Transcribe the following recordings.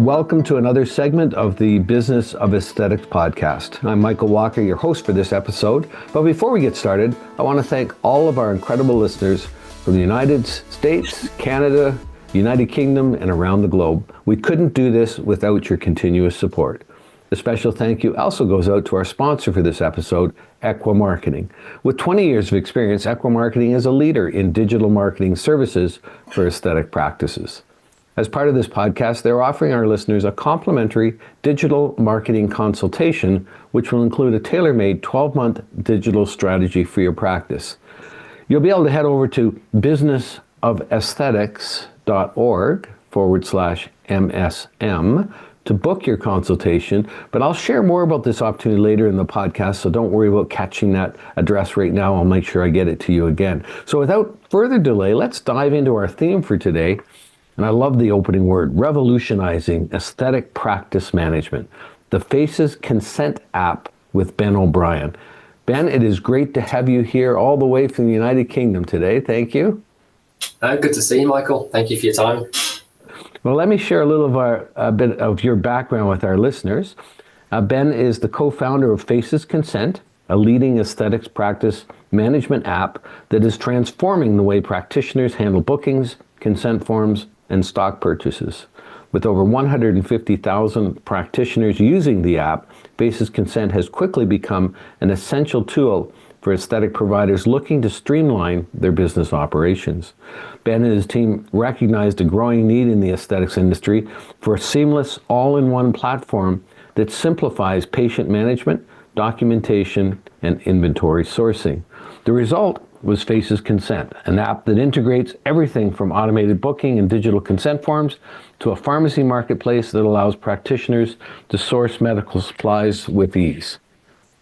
welcome to another segment of the Business of Aesthetics podcast. I'm Michael Walker, your host for this episode. But before we get started, I want to thank all of our incredible listeners from the United States, Canada, United Kingdom, and around the globe. We couldn't do this without your continuous support. A special thank you also goes out to our sponsor for this episode, Equa Marketing. With 20 years of experience, Equa Marketing is a leader in digital marketing services for aesthetic practices. As part of this podcast, they're offering our listeners a complimentary digital marketing consultation, which will include a tailor-made 12-month digital strategy for your practice. You'll be able to head over to businessofesthetics.org/MSM to book your consultation, but I'll share more about this opportunity later in the podcast, so don't worry about catching that address right now. I'll make sure I get it to you again. So without further delay, let's dive into our theme for today. And I love the opening word, revolutionizing aesthetic practice management, the Faces Consent app with Ben O'Brien. Ben, it is great to have you here all the way from the United Kingdom today. Thank you. Good to see you, Michael. Thank you for your time. Well, let me share a bit of your background with our listeners. Ben is the co-founder of Faces Consent, a leading aesthetics practice management app that is transforming the way practitioners handle bookings, consent forms, and stock purchases. With over 150,000 practitioners using the app, Faces Consent has quickly become an essential tool for aesthetic providers looking to streamline their business operations. Ben and his team recognized a growing need in the aesthetics industry for a seamless, all-in-one platform that simplifies patient management, documentation, and inventory sourcing. The result was Faces Consent, an app that integrates everything from automated booking and digital consent forms to a pharmacy marketplace that allows practitioners to source medical supplies with ease.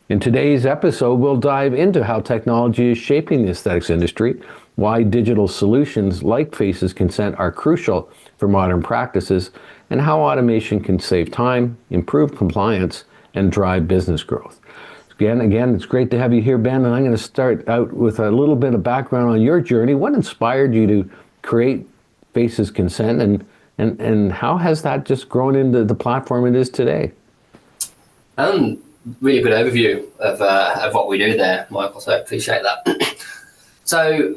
In today's episode, we'll dive into how technology is shaping the aesthetics industry, why digital solutions like Faces Consent are crucial for modern practices, and how automation can save time, improve compliance, and drive business growth. Again, it's great to have you here, Ben, and I'm going to start out with a little bit of background on your journey. What inspired you to create Faces Consent, and how has that just grown into the platform it is today? Really good overview of what we do there, Michael, so I appreciate that. So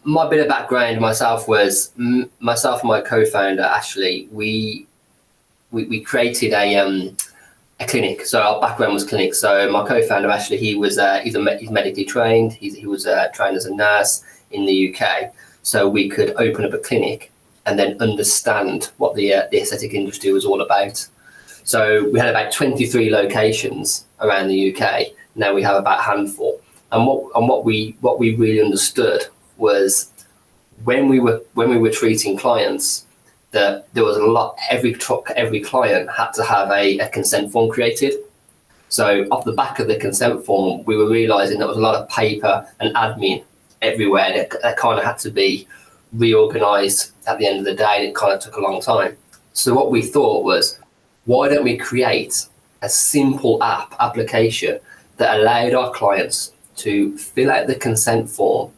my bit of background, myself and my co-founder, Ashley, we created a clinic. So our background was clinic. So my co-founder, Ashley, he's medically trained. He was trained as a nurse in the UK. So we could open up a clinic and then understand what the aesthetic industry was all about. So we had about 23 locations around the UK. Now we have about a handful. And what we really understood was when we were treating clients, that there was a lot. Every client had to have a consent form created. So off the back of the consent form, we were realizing there was a lot of paper and admin everywhere that kind of had to be reorganized at the end of the day. It kind of took a long time. So what we thought was, why don't we create a simple application that allowed our clients to fill out the consent form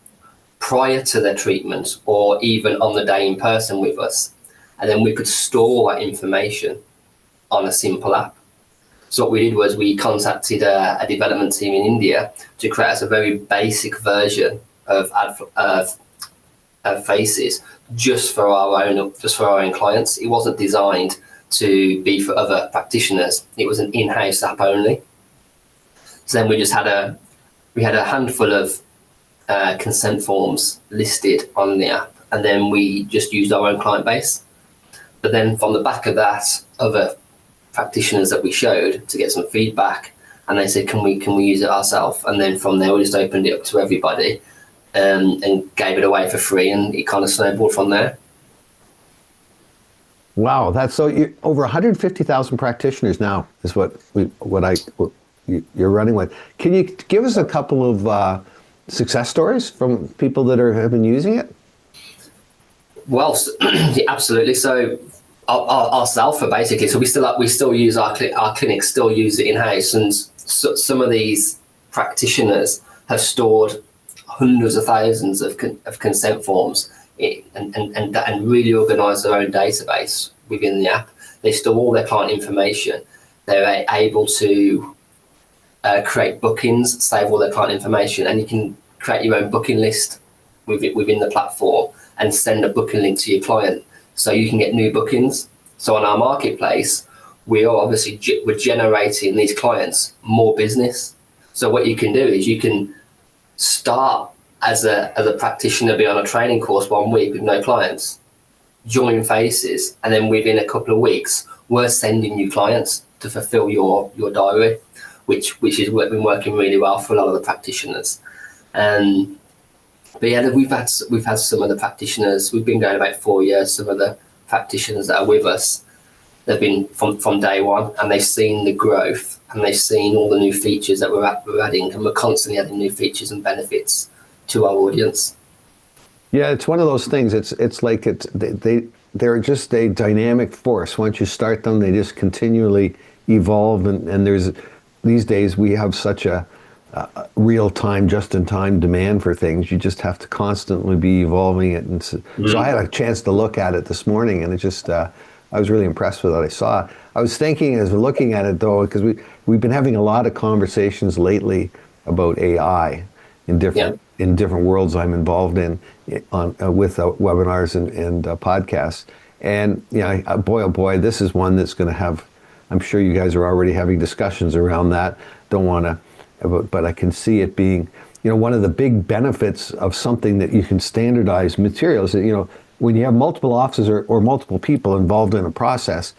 prior to their treatment or even on the day in person with us, and then we could store that information on a simple app. So what we did was we contacted a development team in India to create us a very basic version of Faces just for our own clients. It wasn't designed to be for other practitioners. It was an in-house app only. So then we just had a handful of consent forms listed on the app, and then we just used our own client base. But then from the back of that, other practitioners that we showed to get some feedback, and they said, can we use it ourselves? And then from there, we just opened it up to everybody and gave it away for free, and it kind of snowballed from there. Wow, that's so. Over 150,000 practitioners now is what you're running with. Can you give us a couple of success stories from people that have been using it? Well, absolutely. So ourselves, basically, so we still use our clinics, still use it in house, and so some of these practitioners have stored hundreds of thousands of consent forms and really organised their own database within the app. They store all their client information. They're able to create bookings, save all their client information, and you can create your own booking list within the platform and send a booking link to your client so you can get new bookings. So on our marketplace, we are obviously we're generating these clients more business. So what you can do is you can start as a practitioner, be on a training course 1 week with no clients, join Faces, and then within a couple of weeks, we're sending you clients to fulfill your diary, which is been working really well for a lot of the practitioners. But yeah, we've had some of the practitioners. We've been going about 4 years. Some of the practitioners that are with us, they've been from day one, and they've seen the growth, and they've seen all the new features that we're adding, and we're constantly adding new features and benefits to our audience. Yeah, it's one of those things. It's like they're just a dynamic force. Once you start them, they just continually evolve, and there's these days we have such a real-time, just-in-time demand for things. You just have to constantly be evolving it. And so I had a chance to look at it this morning, and it just I was really impressed with what I saw. I was thinking as we're looking at it though, because we've been having a lot of conversations lately about AI in different worlds I'm involved in on with webinars and podcasts. And boy, oh boy, this is one that's going to have. I'm sure you guys are already having discussions around that. Don't want to. But I can see it being, one of the big benefits of something that you can standardize materials. When you have multiple offices or multiple people involved in a process,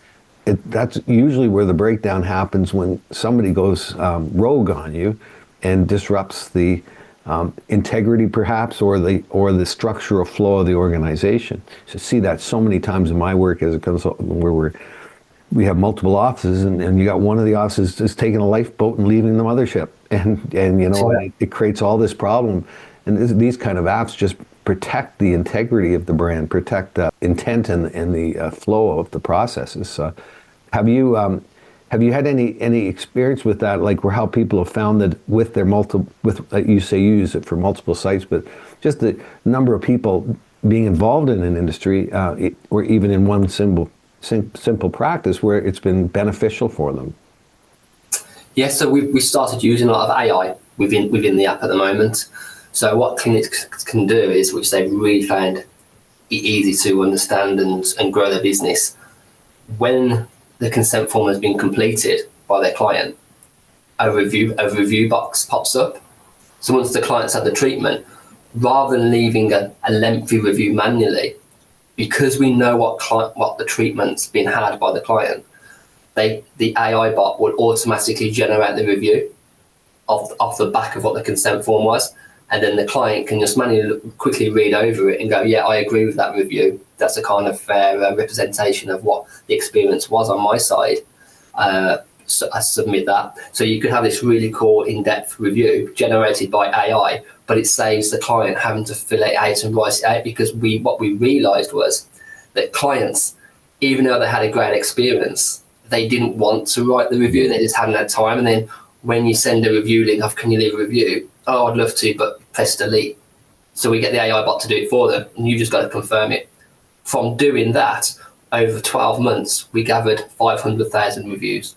that's usually where the breakdown happens, when somebody goes rogue on you and disrupts the integrity, perhaps, or the structural flow of the organization. So see that so many times in my work as a consultant, where we have multiple offices, and you got one of the offices just taking a lifeboat and leaving the mothership, and it creates all this problem. And these kind of apps just protect the integrity of the brand, protect the intent and the flow of the processes. So have you had any experience with that, like how people have found that with their you say you use it for multiple sites, but just the number of people being involved in an industry, or even in one simple practice, where it's been beneficial for them? Yeah, so we started using a lot of AI within the app at the moment. So what clinics can do is, which they've really found it easy to understand and grow their business, when the consent form has been completed by their client, a review box pops up. So once the client's had the treatment, rather than leaving a lengthy review manually, because we know what the treatment's been had by the client, the AI bot will automatically generate the review off the back of what the consent form was, and then the client can just manually quickly read over it and go, yeah, I agree with that review. That's a kind of fair representation of what the experience was on my side. So I submit that. So you could have this really cool in-depth review generated by AI, but it saves the client having to fill it out and write it out, because what we realized was that clients, even though they had a great experience, they didn't want to write the review. They just hadn't had time. And then when you send a review link of, can you leave a review? Oh, I'd love to, but press delete. So we get the AI bot to do it for them, and you just got to confirm it. From doing that, over 12 months, we gathered 500,000 reviews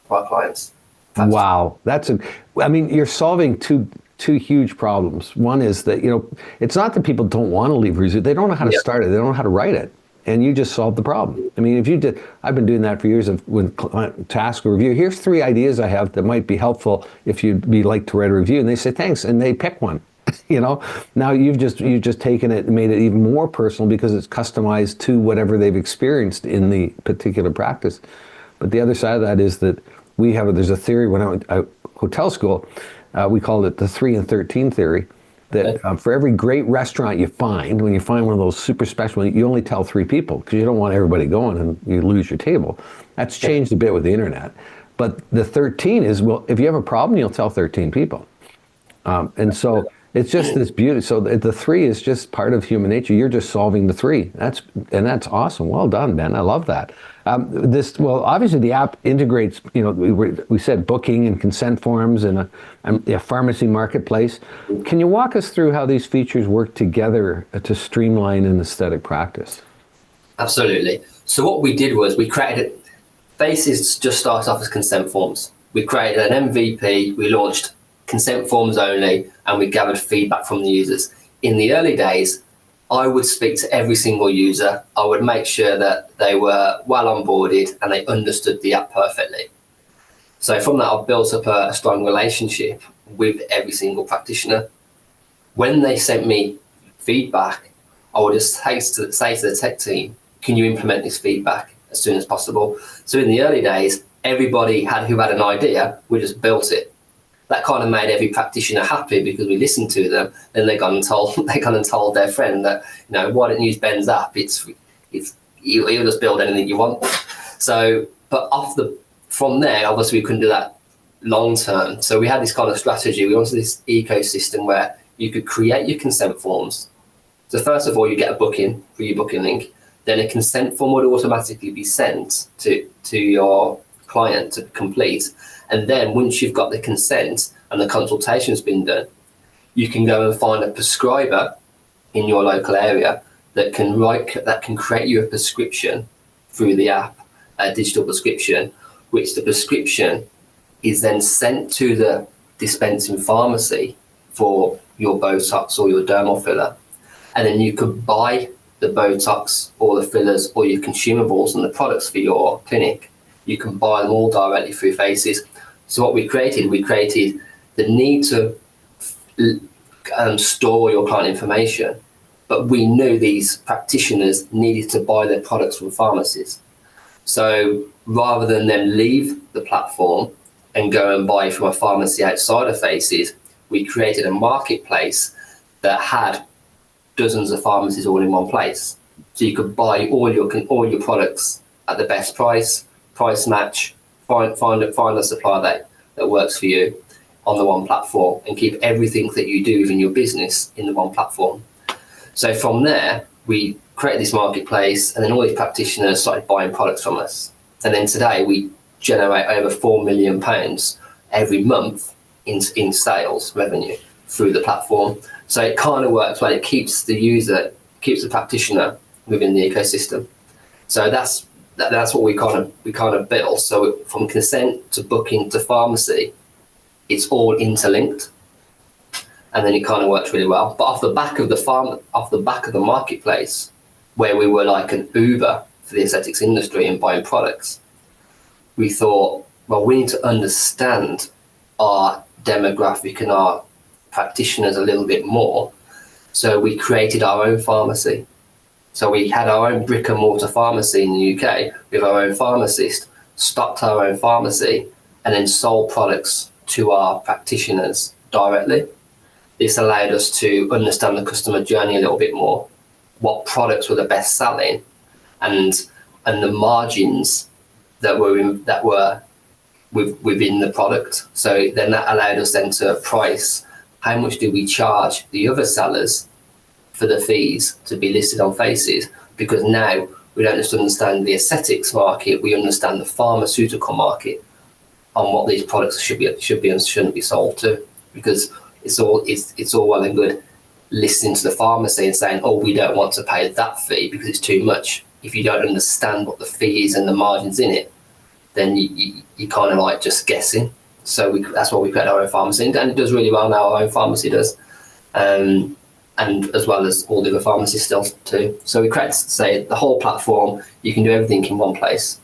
for our clients. Wow, you're solving two huge problems. One is that, it's not that people don't want to leave reviews; they don't know how to start it, they don't know how to write it, and you just solved the problem. I mean, I've been doing that for years. When client task a review, here's 3 ideas I have that might be helpful if you'd like to write a review, and they say thanks, and they pick one. Now you've just taken it and made it even more personal, because it's customized to whatever they've experienced in the particular practice. But the other side of that is that there's a theory when I went to hotel school, we called it the 3 and 13 theory, that for every great restaurant you find, when you find one of those super special, you only tell 3 people, because you don't want everybody going and you lose your table. That's changed a bit with the internet. But the 13 is, well, if you have a problem, you'll tell 13 people. And so it's just this beauty. So the 3 is just part of human nature. You're just solving the 3. That's awesome. Well done, Ben. I love that. Obviously the app integrates, we said booking and consent forms and a pharmacy marketplace. Can you walk us through how these features work together to streamline an aesthetic practice? Absolutely. So what we did was we created Faces just started off as consent forms. We created an MVP, we launched consent forms only, and we gathered feedback from the users. In the early days, I would speak to every single user. I would make sure that they were well onboarded and they understood the app perfectly. So from that, I've built up a strong relationship with every single practitioner. When they sent me feedback, I would just say to the tech team, can you implement this feedback as soon as possible? So in the early days, everybody who had an idea, we just built it. That kind of made every practitioner happy because we listened to them. Then they gone and told their friend that, why don't you use Ben's app? You'll just build anything you want. So, but from there, obviously we couldn't do that long term. So we had this kind of strategy. We wanted this ecosystem where you could create your consent forms. So first of all, you get a booking for your booking link. Then a consent form would automatically be sent to your client to complete. And then once you've got the consent and the consultation's been done, you can go and find a prescriber in your local area that can create you a prescription through the app, a digital prescription, which the prescription is then sent to the dispensing pharmacy for your Botox or your dermal filler. And then you could buy the Botox or the fillers or your consumables and the products for your clinic. You can buy them all directly through Faces. So what we created the need to store your client information, but we knew these practitioners needed to buy their products from pharmacies. So rather than them leave the platform and go and buy from a pharmacy outside of Faces, we created a marketplace that had dozens of pharmacies all in one place. So you could buy all your products at the best price match, find a supplier that works for you on the one platform, and keep everything that you do within your business in the one platform. So from there, we created this marketplace, and then all these practitioners started buying products from us. And then today we generate over £4 million every month in sales revenue through the platform. So it kind of works well. It keeps the practitioner within the ecosystem. So that's what we kind of built. So from consent to booking to pharmacy, it's all interlinked, and then it kind of works really well. But off the back of the marketplace, where we were like an Uber for the aesthetics industry and buying products, we thought, well, we need to understand our demographic and our practitioners a little bit more. So we created our own pharmacy. So we had our own brick and mortar pharmacy in the UK with our own pharmacist, stocked our own pharmacy, and then sold products to our practitioners directly. This allowed us to understand the customer journey a little bit more, what products were the best selling, and the margins that were within the product. So then that allowed us then to price how much do we charge the other sellers for the fees to be listed on Faces, because now we don't just understand the aesthetics market, we understand the pharmaceutical market on what these products should be and shouldn't be sold to. Because it's all well and good listening to the pharmacy and saying, oh, we don't want to pay that fee because it's too much. If you don't understand what the fee is and the margins in it, then you kind of like just guessing. So that's why we created our own pharmacy, and it does really well now. Our own pharmacy does, and as well as all the other pharmacies still too. So we created, say, the whole platform. You can do everything in one place.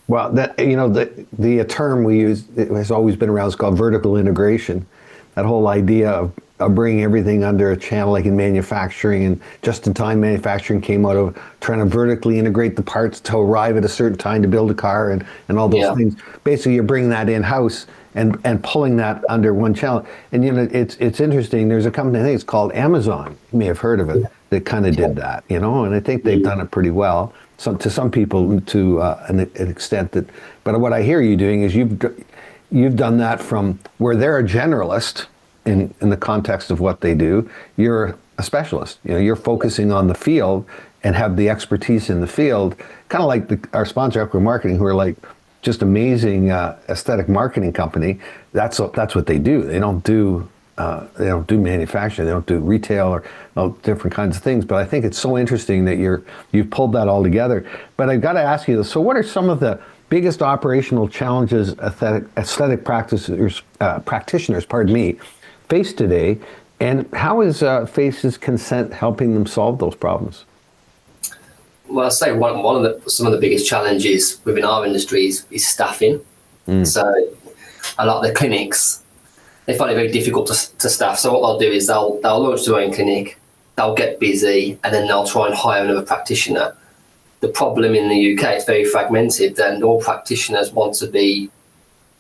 Well, the term we use, it has always been around, it's called vertical integration. That whole idea of bringing everything under a channel, like in manufacturing, and just-in-time manufacturing came out of trying to vertically integrate the parts to arrive at a certain time to build a car and all those things. Basically, you're bringing that in-house and pulling that under one channel. And it's interesting. There's a company, I think it's called Amazon. You may have heard of it. That kind of did that, and I think they've done it pretty well. To some people, to an extent that. But what I hear you doing is you've done that from where they're a generalist in the context of what they do. You're a specialist. You're focusing on the field and have the expertise in the field, kind of like our sponsor, Equity Marketing, who are like just amazing aesthetic marketing company. That's what they do. They don't do they don't do manufacturing, they don't do retail or different kinds of things. But I think it's so interesting that you've pulled that all together. But I've got to ask you, so what are some of the biggest operational challenges aesthetic practitioners, pardon me, face today, and how is Faces Consent helping them solve those problems? Well, I'd say some of the biggest challenges within our industries is staffing. So a lot of the clinics, they find it very difficult to staff. So what they'll do is they'll launch their own clinic, they'll get busy, and then they'll try and hire another practitioner. The problem in the UK is very fragmented, and all practitioners want to be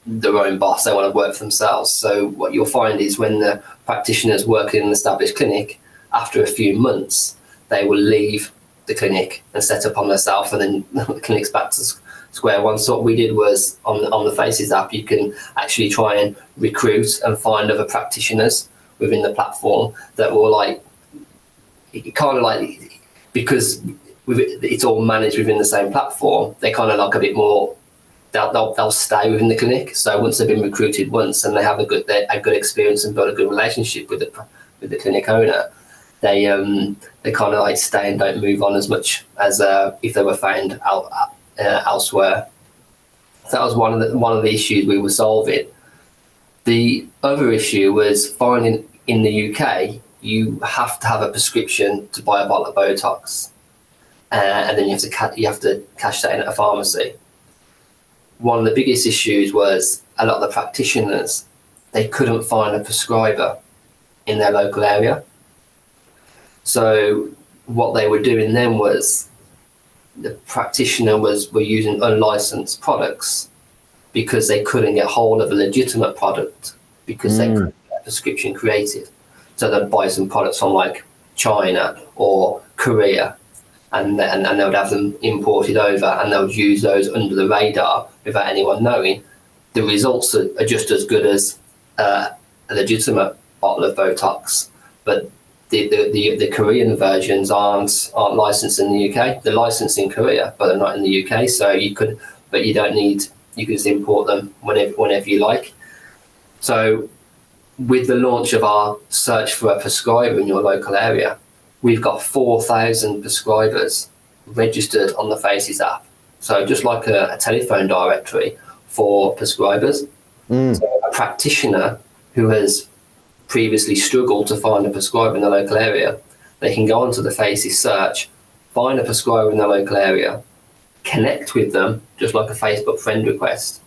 their own boss. They want to work for themselves. So what you'll find is when the practitioners work in an established clinic, after a few months, they will leave the clinic and set up on themselves, and then the clinic's back to square one. So what we did was on the Faces app, you can actually try and recruit and find other practitioners within the platform that will because it's all managed within the same platform, they kind of like a bit more, they'll stay within the clinic. So once they've been recruited once and they have a good experience and build a good relationship with the clinic owner, they kind of like stay and don't move on as much as if they were found elsewhere. So that was one of the issues we were solving. The other issue was finding in the UK you have to have a prescription to buy a bottle of Botox, and then you have to cash that in at a pharmacy. One of the biggest issues was a lot of the practitioners, they couldn't find a prescriber in their local area. So what they were doing then was the practitioner were using unlicensed products because they couldn't get hold of a legitimate product because they couldn't get a prescription created. So they'd buy some products from like China or Korea, and they would have them imported over, and they would use those under the radar without anyone knowing. The results are just as good as a legitimate bottle of Botox, but the Korean versions aren't licensed in the UK. They're licensed in Korea, but they're not in the UK. So you can just import them whenever you like. So with the launch of our search for a prescriber in your local area, we've got 4,000 prescribers registered on the Faces app. So just like a telephone directory for prescribers. So a practitioner who has previously struggled to find a prescriber in the local area, they can go onto the Faces search, find a prescriber in the local area, connect with them, just like a Facebook friend request,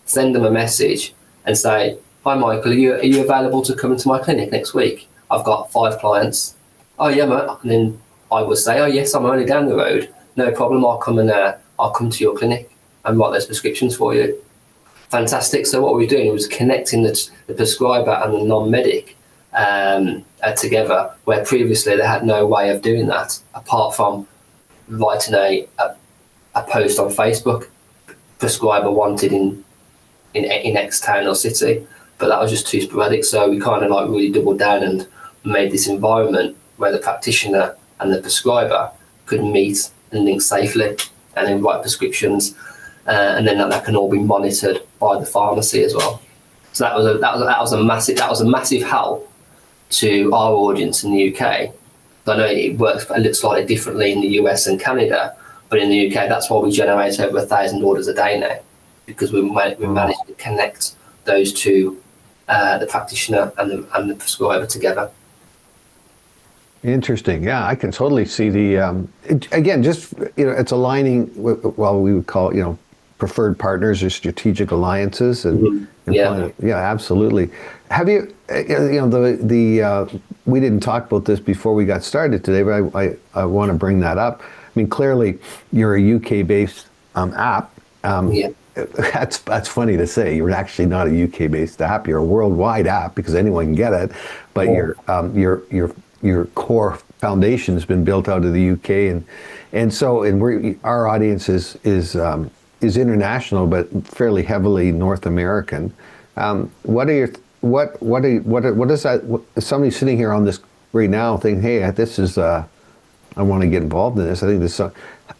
send them a message and say, "Hi Michael, are you available to come into my clinic next week? I've got 5 clients." "Oh yeah, mate." And then I will say, "Oh yes, I'm only down the road. No problem, I'll come to your clinic and write those prescriptions for you." Fantastic. So what we were doing was connecting the prescriber and the non-medic together, where previously they had no way of doing that apart from writing a post on Facebook, prescriber wanted in X town or city, but that was just too sporadic. So we kind of like really doubled down and made this environment where the practitioner and the prescriber could meet and link safely and then write prescriptions, and then that can all be monitored by the pharmacy as well. So that was a massive help to our audience in the UK. I know it works a little slightly differently in the US and Canada, but in the UK, that's why we generate over 1,000 orders a day now, because we managed to connect those two, the practitioner and the prescriber together. Interesting. Yeah, I can totally see again, just, it's aligning with, well, we would call, preferred partners or strategic alliances, and yeah, absolutely. Have you, we didn't talk about this before we got started today, but I want to bring that up. I mean, clearly you're a UK-based app. That's funny to say. You're actually not a UK-based app. You're a worldwide app because anyone can get it. But your core foundation has been built out of the UK, and our audience is international, but fairly heavily North American. What is that? Somebody sitting here on this right now thinking, "Hey, this is I want to get involved in this." I think this.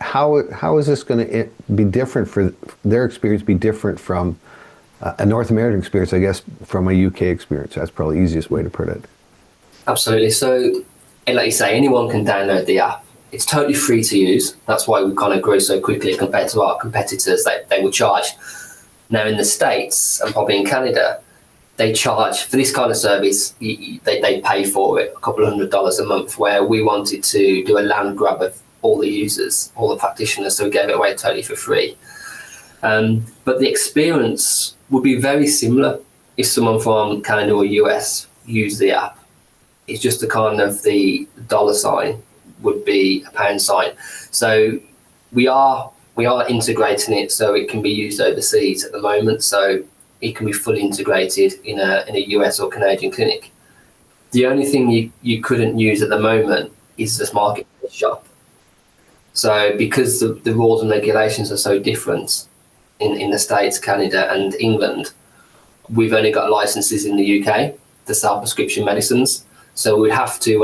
How is this going to be different for their experience? Be different from a North American experience, I guess, from a UK experience. That's probably the easiest way to put it. Absolutely. So, like you say, anyone can download the app. It's totally free to use. That's why we kind of grew so quickly compared to our competitors. They will charge. Now in the States and probably in Canada, they charge for this kind of service. They pay for it, a couple $100 a month. Where we wanted to do a land grab of all the users, all the practitioners, so we gave it away totally for free. But the experience would be very similar if someone from Canada or US used the app. It's just the kind of the dollar sign would be a pound sign. So we are integrating it so it can be used overseas at the moment. So it can be fully integrated in a US or Canadian clinic. The only thing you couldn't use at the moment is this marketplace shop. So because the rules and regulations are so different in the States, Canada and England, we've only got licenses in the UK to sell prescription medicines. So we'd have to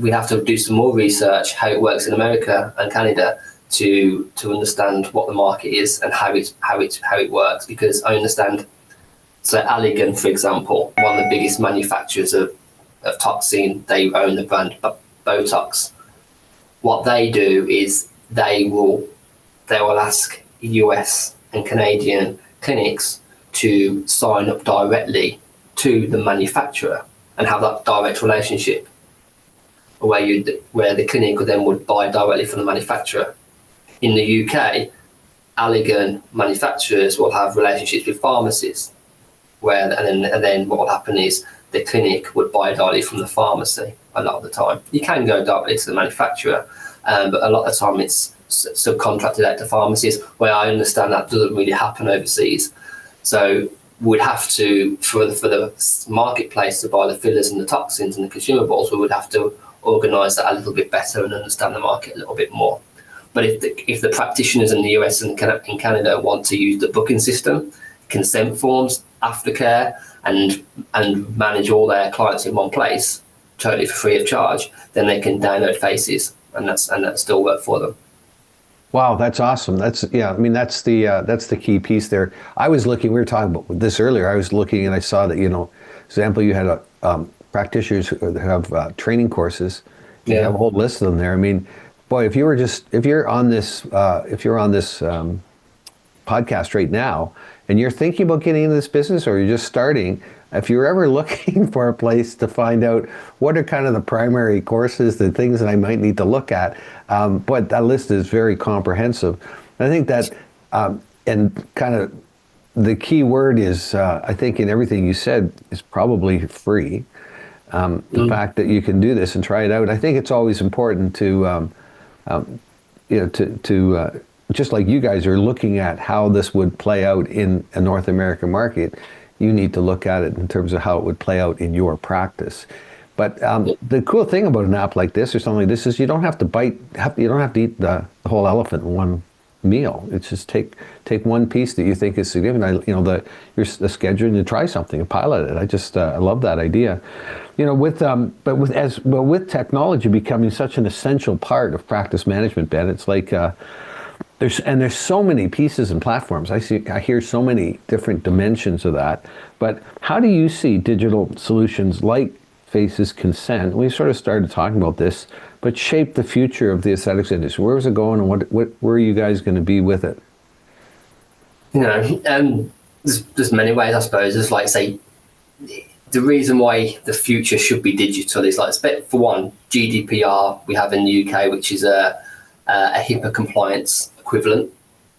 we'd have to do some more research how it works in America and Canada to understand what the market is and how it works. Because I understand, so Allergan, for example, one of the biggest manufacturers of toxin, they own the brand Botox. What they do is they will ask US and Canadian clinics to sign up directly to the manufacturer and have that direct relationship where the clinic would buy directly from the manufacturer. In the UK, Allergan manufacturers will have relationships with pharmacies, and then what will happen is the clinic would buy directly from the pharmacy a lot of the time. You can go directly to the manufacturer, but a lot of the time it's subcontracted out to pharmacies, where I understand that doesn't really happen overseas. So we'd have to, for the marketplace to buy the fillers and the toxins and the consumables, we would have to organise that a little bit better and understand the market a little bit more. But if the practitioners in the US and in Canada want to use the booking system, consent forms, aftercare, and manage all their clients in one place, totally for free of charge, then they can download Faces, and that still work for them. Wow, that's awesome. That's that's the key piece there. I was looking. We were talking about this earlier. I was looking and I saw that example, you had practitioners who have training courses. You have a whole list of them there. I mean, boy, if you're on this podcast right now and you're thinking about getting into this business, or you're just starting, if you're ever looking for a place to find out what are kind of the primary courses, the things that I might need to look at, but that list is very comprehensive. I think that, and kind of the key word is, I think in everything you said, is probably free. The fact that you can do this and try it out. I think it's always important to, just like you guys are looking at how this would play out in a North American market, you need to look at it in terms of how it would play out in your practice. But the cool thing about an app like this or something like this is you don't have to eat the whole elephant in one meal. It's just take one piece that you think is significant. You're scheduling to try something and pilot it. I love that idea. With technology becoming such an essential part of practice management, Ben, it's like there's so many pieces and platforms. I hear so many different dimensions of that. But how do you see digital solutions like Faces Consent? We sort of started talking about this, but shape the future of the aesthetics industry. Where is it going, and where are you guys going to be with it? There's many ways, I suppose. There's like, say, the reason why the future should be digital is, like, for one, GDPR we have in the UK, which is a HIPAA compliance equivalent.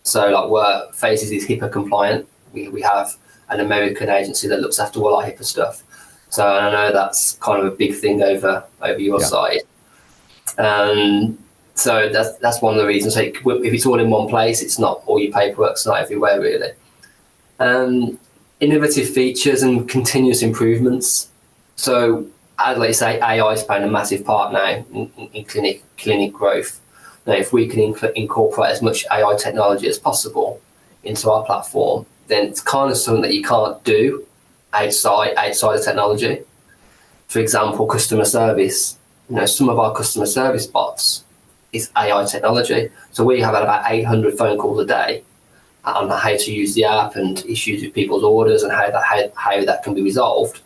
So like where Faces is HIPAA compliant, we have an American agency that looks after all our HIPAA stuff. So I know that's kind of a big thing over your side. So that's one of the reasons. Like, if it's all in one place, it's not all your paperwork's not everywhere really. Innovative features and continuous improvements. So I'd like to say AI is playing a massive part now in clinic growth. Now, if we can incorporate as much AI technology as possible into our platform, then it's kind of something that you can't do outside of technology. For example, customer service. Some of our customer service bots is AI technology. So we have about 800 phone calls a day, on how to use the app and issues with people's orders and how that can be resolved,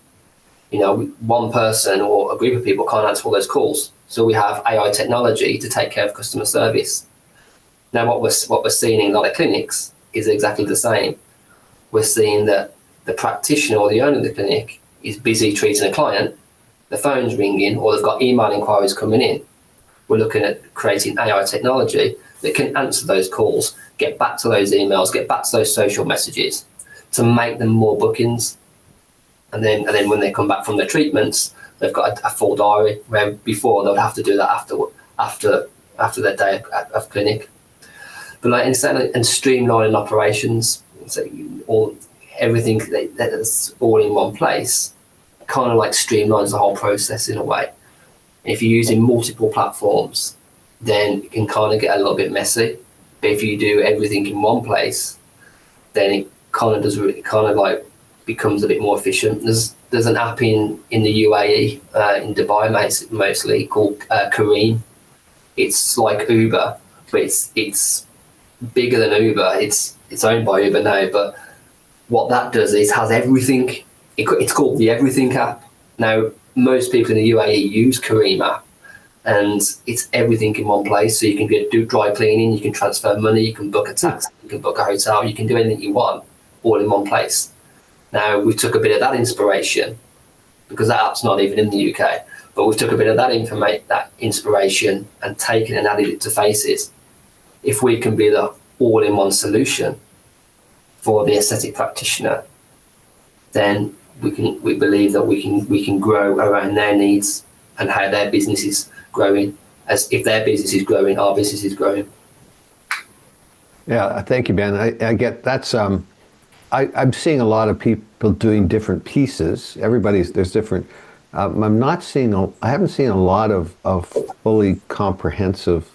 one person or a group of people can't answer all those calls. So we have AI technology to take care of customer service. Now, what we're seeing in a lot of clinics is exactly the same. We're seeing that the practitioner or the owner of the clinic is busy treating a client, the phone's ringing, or they've got email inquiries coming in. We're looking at creating AI technology that can answer those calls, get back to those emails, get back to those social messages to make them more bookings. And then when they come back from their treatments, they've got a full diary, where before they would have to do that after their day of clinic. But like instead of streamlining operations, so everything that's all in one place, kind of like streamlines the whole process in a way. And if you're using multiple platforms, then it can kind of get a little bit messy. But if you do everything in one place, then it kind of like becomes a bit more efficient. There's an app in the UAE, in Dubai mostly, called Careem. It's like Uber, but it's bigger than Uber. It's owned by Uber now, but what that does is has everything. It's called the Everything app. Now, most people in the UAE use Careem app, and it's everything in one place. So you can do dry cleaning, you can transfer money, you can book a taxi, you can book a hotel, you can do anything you want, all in one place. Now, we took a bit of that inspiration, because that app's not even in the UK, but we took a bit of that inspiration and taken and added it to Faces. If we can be the all-in-one solution for the aesthetic practitioner, then we believe that we can grow around their needs and how their business is growing. As if their business is growing, our business is growing. Yeah, thank you, Ben. I get that's. I'm seeing a lot of people doing different pieces. There's different. I haven't seen a lot of fully comprehensive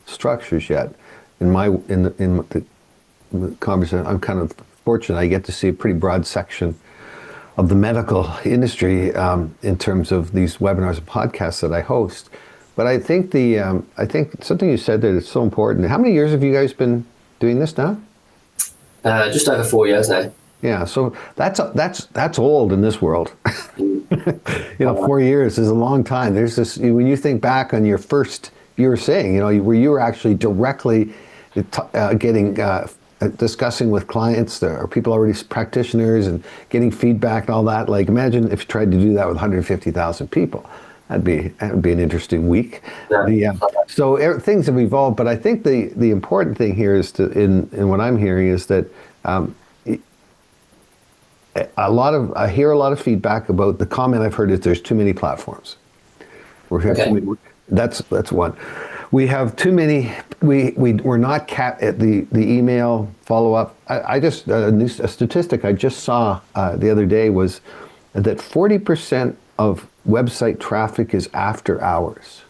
structures yet. In the conversation, I'm kind of fortunate. I get to see a pretty broad section of the medical industry in terms of these webinars and podcasts that I host. But I think something you said that is so important. How many years have you guys been doing this now? Just over 4 years now. Yeah, so that's old in this world. 4 years is a long time. There's this, when you think back on your first, you were saying, where you were actually directly discussing with clients, there are people already practitioners and getting feedback and all that. Like, imagine if you tried to do that with 150,000 people. That would be an interesting week. Yeah. So things have evolved, but I think the important thing here is in what I'm hearing is that I hear a lot of feedback about the comment I've heard is there's too many platforms. That's one. We have too many. We're not the email follow up. A statistic I just saw the other day was that 40% of website traffic is after hours.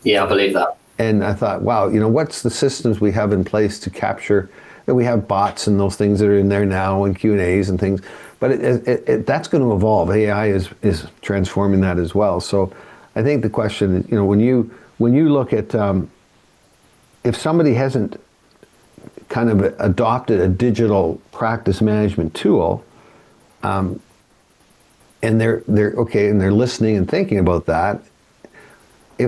Yeah, I believe that. And I thought, wow, what's the systems we have in place to capture? And we have bots and those things that are in there now, and Q&As and things. But that's going to evolve. AI is transforming that as well. So I think the question, when you look at if somebody hasn't kind of adopted a digital practice management tool, and they're okay, and they're listening and thinking about that,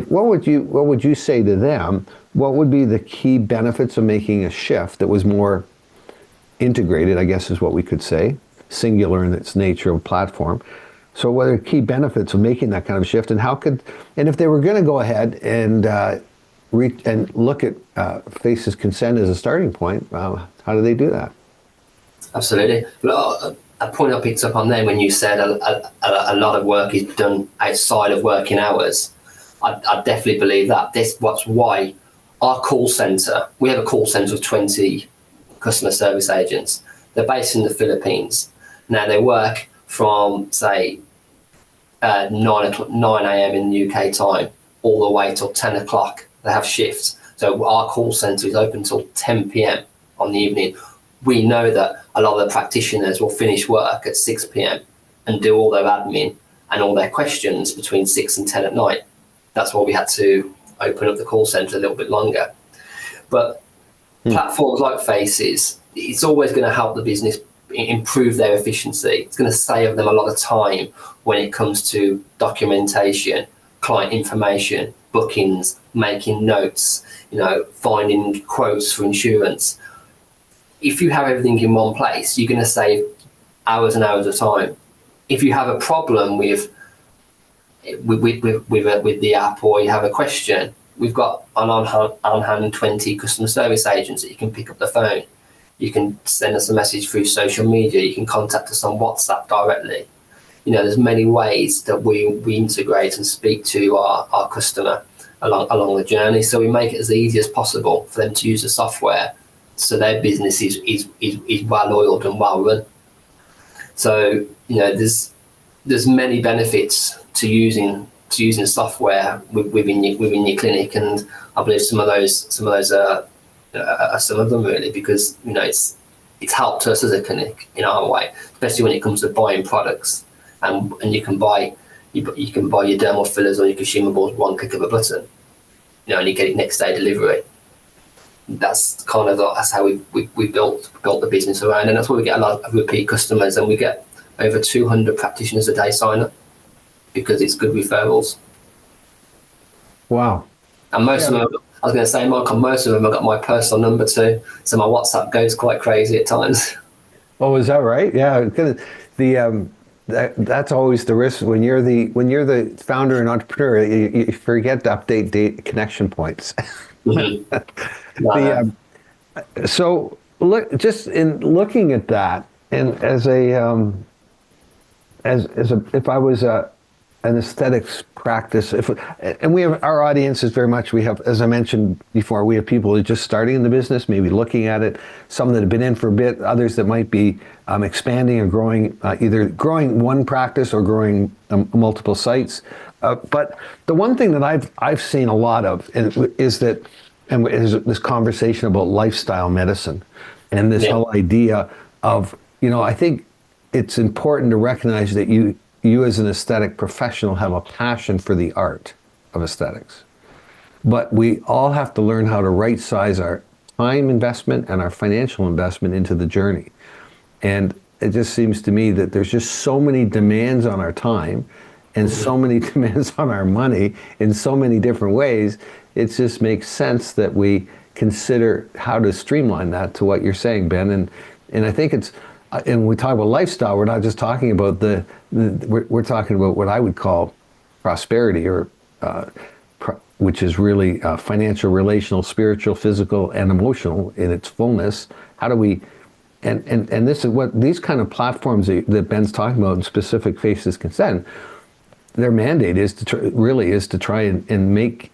what would you say to them? What would be the key benefits of making a shift that was more integrated, I guess is what we could say, singular in its nature of platform? So what are the key benefits of making that kind of shift, and if they were going to go ahead and look at Faces Consent as a starting point, how do they do that? Absolutely. Well, a point I picked up on there when you said a lot of work is done outside of working hours. I definitely believe that. That's why our call centre, we have a call centre of 20 customer service agents. They're based in the Philippines. Now they work from, say, 9 a.m. in the UK time all the way till 10 o'clock. They have shifts. So our call centre is open till 10 p.m. on the evening. We know that a lot of the practitioners will finish work at 6 p.m. and do all their admin and all their questions between 6 and 10 at night. That's why we had to open up the call centre a little bit longer. But Platforms like Faces, it's always going to help the business improve their efficiency. It's going to save them a lot of time when it comes to documentation, client information, bookings, making notes, finding quotes for insurance. If you have everything in one place, you're going to save hours and hours of time. If you have a problem with the app, or you have a question, we've got on hand 20 customer service agents that you can pick up the phone. You can send us a message through social media. You can contact us on WhatsApp directly. There's many ways that we integrate and speak to our customer along the journey. So we make it as easy as possible for them to use the software, so their business is well oiled and well run. So there's many benefits to using software within your clinic, and I believe some of those are some of them, really, because it's helped us as a clinic in our way, especially when it comes to buying products, and you can buy your dermal fillers or your consumables one click of a button, and you get it next day delivery. That's how we built the business around, and that's why we get a lot of repeat customers, and we get over 200 practitioners a day sign up because it's good referrals. Wow. And most of them, I was going to say, Michael, most of them have got my personal number too, so my WhatsApp goes quite crazy at times. Oh, is that right? Yeah. That's always the risk when you're the founder and entrepreneur. You forget to update connection points. Mm-hmm. So look, just in looking at that, and if I was an aesthetics practice, and we have our audience is very much, we have, as I mentioned before, we have people who are just starting in the business, maybe looking at it, some that have been in for a bit, others that might be expanding or growing, either growing one practice or growing multiple sites. But the one thing that I've seen a lot of is that, and is this conversation about lifestyle medicine, and this whole idea of, I think it's important to recognize that you as an aesthetic professional have a passion for the art of aesthetics. But we all have to learn how to right size our time investment and our financial investment into the journey. And it just seems to me that there's just so many demands on our time and so many demands on our money in so many different ways. It just makes sense that we consider how to streamline that to what you're saying, Ben. And I think it's, and when we talk about lifestyle, we're not just talking about we're talking about what I would call prosperity, or which is really financial, relational, spiritual, physical, and emotional in its fullness. How do we, and this is what these kind of platforms that Ben's talking about in specific Faces Consent, their mandate is to try and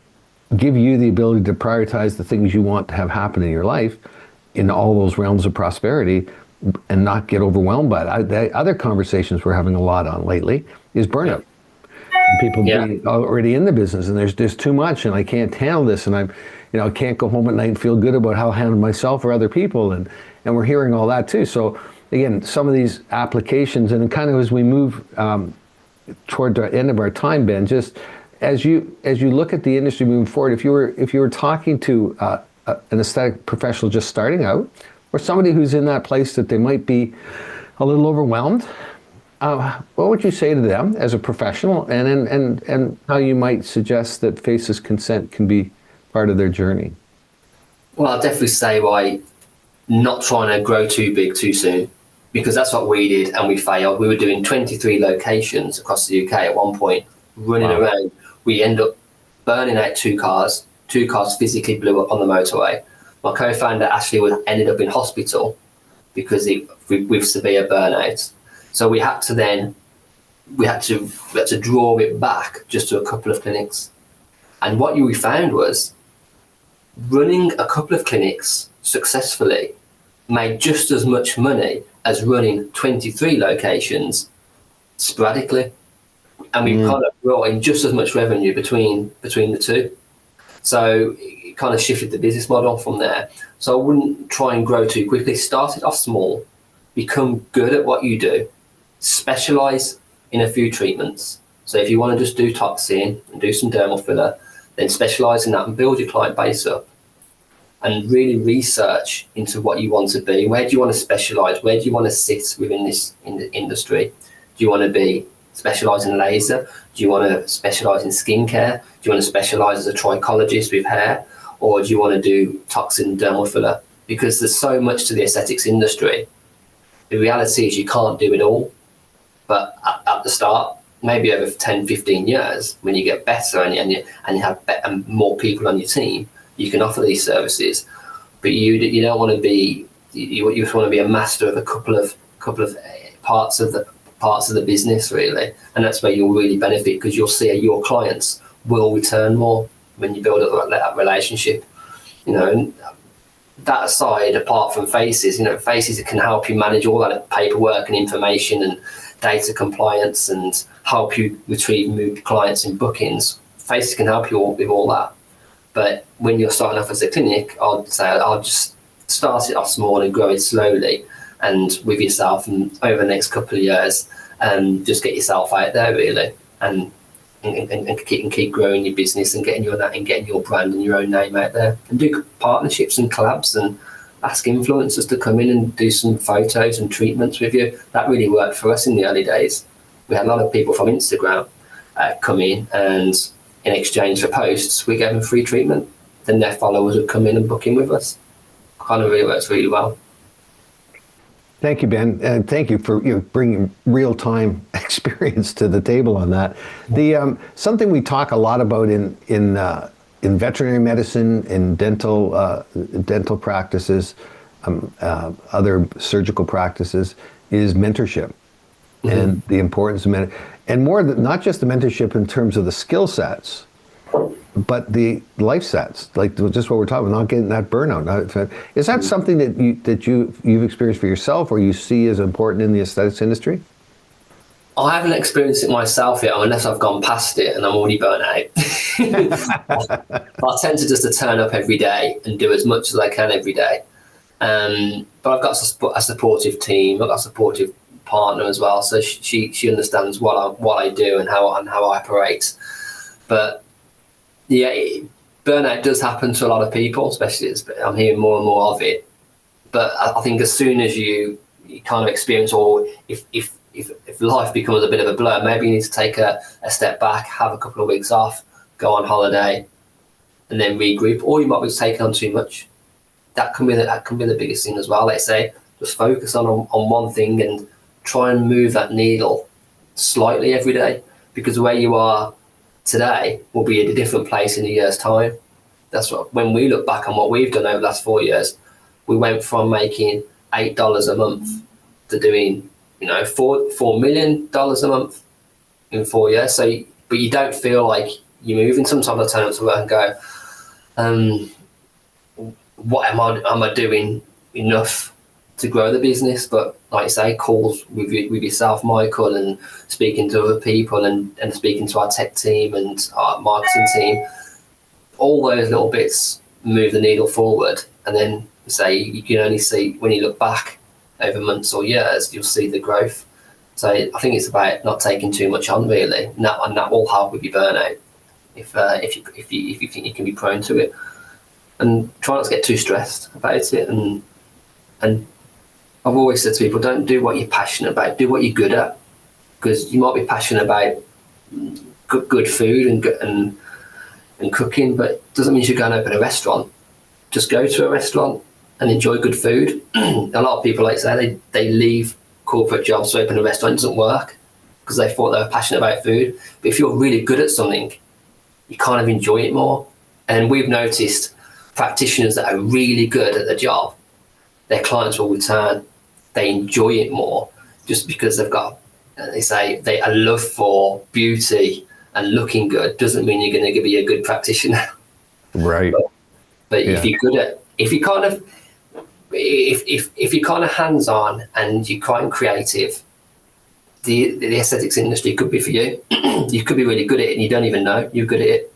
give you the ability to prioritize the things you want to have happen in your life in all those realms of prosperity, and not get overwhelmed by it. The other conversations we're having a lot on lately is burnout. People being already in the business, and there's too much, and I can't handle this, and I can't go home at night and feel good about how I handle myself or other people, and we're hearing all that too. So again, some of these applications, and kind of as we move toward the end of our time, Ben, just as you look at the industry moving forward, if you were talking to an aesthetic professional just starting out, or somebody who's in that place that they might be a little overwhelmed, what would you say to them as a professional, and how you might suggest that Faces Consent can be part of their journey? Well, I'll definitely say by not trying to grow too big too soon, because that's what we did, and we failed. We were doing 23 locations across the UK at one point, running around. We ended up burning out two cars. Two cars physically blew up on the motorway. My co-founder Ashley ended up in hospital because with severe burnout. So we had to draw it back just to a couple of clinics. And what we found was running a couple of clinics successfully made just as much money as running 23 locations sporadically. And we kind of brought in just as much revenue between the two. So it kind of shifted the business model from there. So I wouldn't try and grow too quickly. Start it off small, become good at what you do, specialize in a few treatments. So if you want to just do toxin and do some dermal filler, then specialize in that and build your client base up. and really research into what you want to be. Where do you want to specialize? Where do you want to sit within this industry? Do you want to be specialize in laser? Do you want to specialize in skincare? Do you want to specialize as a trichologist with hair? Or do you want to do toxin dermal filler? Because there's so much to the aesthetics industry. The reality is you can't do it all. But at the start, maybe over 10, 15 years, when you get better and you have more people on your team, you can offer these services. But you don't want to be, you just want to be a master of a couple of parts of the business, really. And that's where you'll really benefit, because you'll see your clients will return more when you build up that relationship. And that aside, apart from faces, faces can help you manage all that paperwork and information and data compliance and help you retrieve new clients and bookings. Faces can help you with all that. But when you're starting off as a clinic, I'd say I'll just start it off small and grow it slowly, and with yourself, and over the next couple of years, just get yourself out there, really, and keep growing your business and getting your brand and your own name out there, and do partnerships and collabs and ask influencers to come in and do some photos and treatments with you. That really worked for us in the early days. We had a lot of people from Instagram come in, and in exchange for posts, we gave them free treatment. Then their followers would come in and book in with us. Kind of really works really well. Thank you, Ben, and thank you for bringing real-time experience to the table on that. The something we talk a lot about in veterinary medicine, in dental practices, other surgical practices, is mentorship, and the importance of and more than not just the mentorship in terms of the skill sets, but the life sets, like just what we're talking about, not getting that burnout. Is that something that you've experienced for yourself, or you see as important in the aesthetics industry? I haven't experienced it myself yet, unless I've gone past it and I'm already burnt out. I tend to just turn up every day and do as much as I can every day. But I've got a supportive team. I've got a supportive partner as well, so she understands what I do and how I operate. But yeah, burnout does happen to a lot of people, especially I'm hearing more and more of it. But I think as soon as you kind of experience, or if life becomes a bit of a blur, maybe you need to take a step back, have a couple of weeks off, go on holiday, and then regroup. Or you might be taking on too much. That can be the biggest thing as well. Let's say just focus on one thing and try and move that needle slightly every day, because where you are today will be at a different place in a year's time. That's what, when we look back on what we've done over the last 4 years, we went from making $8 a month to doing $4 million a month in 4 years. So, but you don't feel like you're moving. Sometimes I turn up to work and go, what am I doing enough to grow the business? But like you say, calls with yourself, Michael, and speaking to other people, and speaking to our tech team and our marketing team, all those little bits move the needle forward. And then say you can only see, when you look back over months or years, you'll see the growth. So I think it's about not taking too much on, really, and that will help with your burnout if you think you can be prone to it. And try not to get too stressed about it. And I've always said to people, don't do what you're passionate about, do what you're good at. Because you might be passionate about good food and cooking, but it doesn't mean you should go and open a restaurant. Just go to a restaurant and enjoy good food. A lot of people, like I say, they leave corporate jobs to open a restaurant. It doesn't work because they thought they were passionate about food. But if you're really good at something, you kind of enjoy it more. And we've noticed practitioners that are really good at the job, their clients will return. They enjoy it more just because they've got, they say, a love for beauty and looking good. Doesn't mean you're going to be a good practitioner. Right. But yeah. if you're kind of hands-on and you're quite creative, the aesthetics industry could be for you. You could be really good at it and you don't even know you're good at it.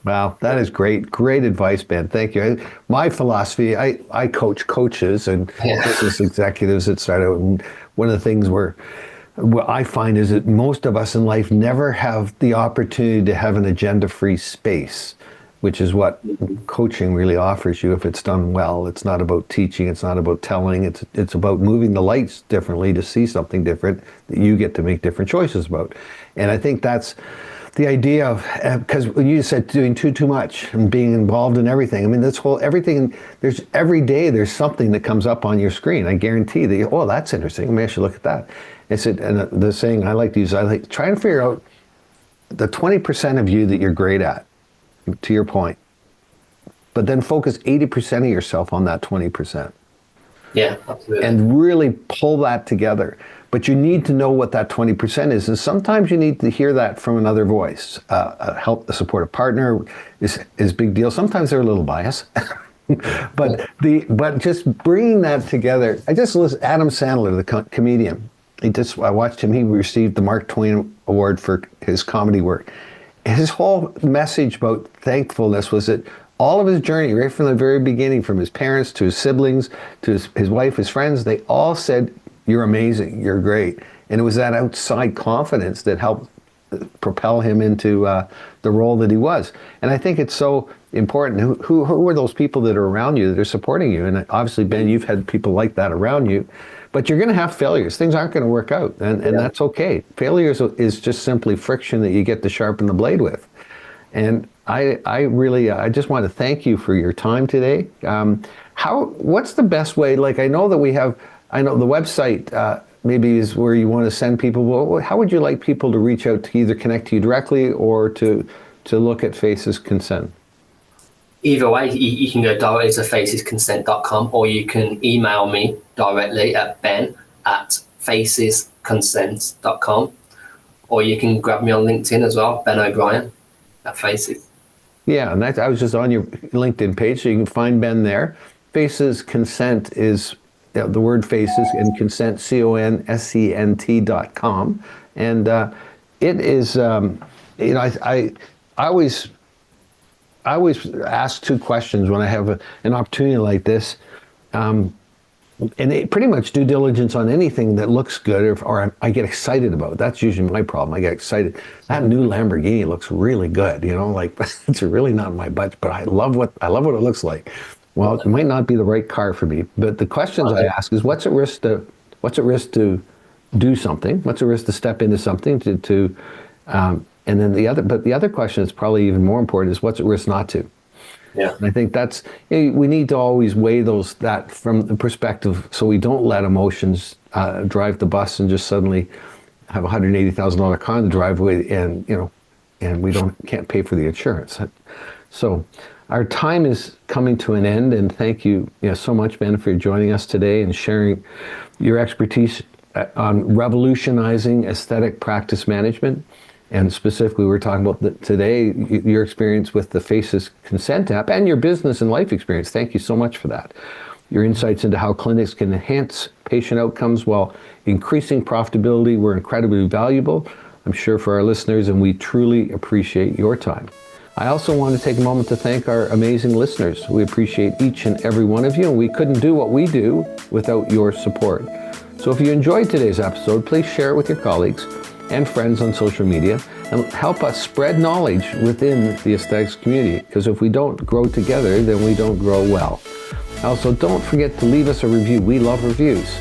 Wow, that is great. Great advice, Ben. Thank you. My philosophy, I coach coaches and business executives that start out. And one of the things what I find is that most of us in life never have the opportunity to have an agenda-free space. which is what coaching really offers you if it's done well. It's not about teaching, it's not about telling, it's about moving the lights differently to see something different that you get to make different choices about. And I think that's the idea of, because when you said doing too much and being involved in everything, I mean, this whole everything, there's every day there's something that comes up on your screen. I guarantee that, oh, that's interesting, maybe I should look at that. It's and the saying I like to use, I like try to figure out the 20% of you that you're great at, to your point, but then focus 80% of yourself on that 20%. Yeah, absolutely. And really pull that together. But you need to know what that 20% is. And sometimes you need to hear that from another voice. A supportive partner is a big deal. Sometimes they're a little biased. but just bringing that together. I just listened, Adam Sandler, the comedian. I watched him. He received the Mark Twain Award for his comedy work. His whole message about thankfulness was that all of his journey, right from the very beginning, from his parents to his siblings to his wife, his friends, they all said, "You're amazing, you're great." And it was that outside confidence that helped propel him into the role that he was. And I think it's so important. Who are those people that are around you that are supporting you? And obviously, Ben, you've had people like that around you. But you're going to have failures. Things aren't going to work out, and that's okay. Failures is just simply friction that you get to sharpen the blade with. And I really, I just want to thank you for your time today. What's the best way? Like, I know the website maybe is where you want to send people. Well, how would you like people to reach out to either connect to you directly or to look at Faces Consent? Either way, you can go directly to facesconsent.com, or you can email me directly at ben@facesconsent.com, or you can grab me on LinkedIn as well, Ben O'Brien at Faces. Yeah, and I was just on your LinkedIn page, so you can find Ben there. Faces Consent is the word faces, and consent, CONSENT.com. And it is, I always ask two questions when I have an opportunity like this. And pretty much due diligence on anything that looks good or I get excited about. That's usually my problem. I get excited. That new Lamborghini looks really good, like it's really not my budget, but I love what it looks like. Well, it might not be the right car for me, but the questions I ask is what's at risk to do something? What's at risk to step into something and then the other question is probably even more important is what's at risk not to. Yeah. And I think that's, we need to always weigh that from the perspective so we don't let emotions drive the bus and just suddenly have a $180,000 car in the driveway and we can't pay for the insurance. So our time is coming to an end, and thank you, so much, Ben, for joining us today and sharing your expertise on revolutionizing aesthetic practice management. And specifically, we're talking about today, your experience with the Faces Consent app and your business and life experience. Thank you so much for that. Your insights into how clinics can enhance patient outcomes while increasing profitability were incredibly valuable, I'm sure, for our listeners, and we truly appreciate your time. I also want to take a moment to thank our amazing listeners. We appreciate each and every one of you, and we couldn't do what we do without your support. So if you enjoyed today's episode, please share it with your colleagues and friends on social media, and help us spread knowledge within the aesthetics community, because if we don't grow together, then we don't grow well. Also, don't forget to leave us a review. We love reviews.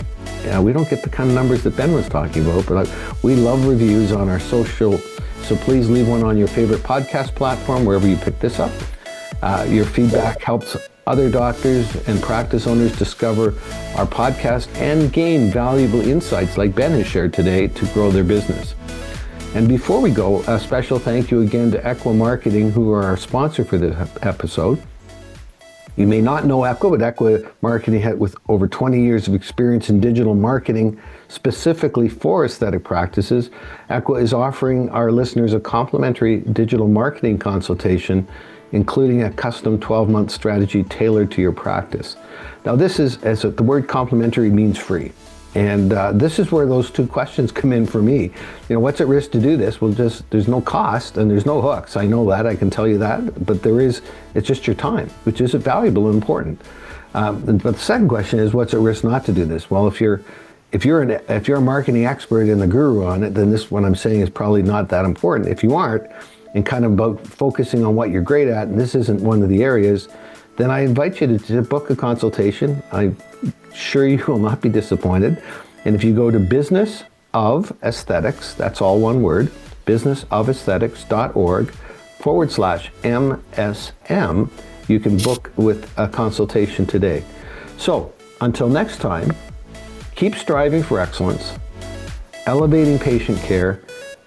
We don't get the kind of numbers that Ben was talking about, but we love reviews on our social, so please leave one on your favorite podcast platform, wherever you pick this up. Your feedback helps other doctors and practice owners discover our podcast and gain valuable insights like Ben has shared today to grow their business. And before we go, a special thank you again to Equa Marketing, who are our sponsor for this episode. You may not know Equa, but Equa Marketing, with over 20 years of experience in digital marketing, specifically for aesthetic practices, Equa is offering our listeners a complimentary digital marketing consultation, including a custom 12-month strategy tailored to your practice. Now, this is, as the word complimentary means free. And this is where those two questions come in for me. What's at risk to do this? Well, there's no cost and there's no hooks. I know that, I can tell you that, but it's just your time, which is valuable and important. But the second question is, what's at risk not to do this? Well, if you're a marketing expert and the guru on it, then what I'm saying is probably not that important. If you aren't, and kind of about focusing on what you're great at, and this isn't one of the areas, then I invite you to book a consultation. I'm sure you will not be disappointed. And if you go to Business of Aesthetics, that's all one word, businessofesthetics.org/MSM, you can book with a consultation today. So until next time, keep striving for excellence, elevating patient care,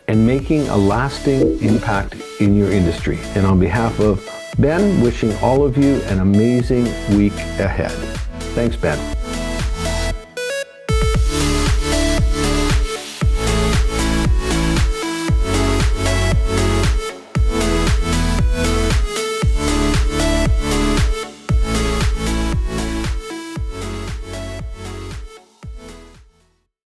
and making a lasting impact in your industry. And on behalf of Ben, wishing all of you an amazing week ahead. Thanks, Ben.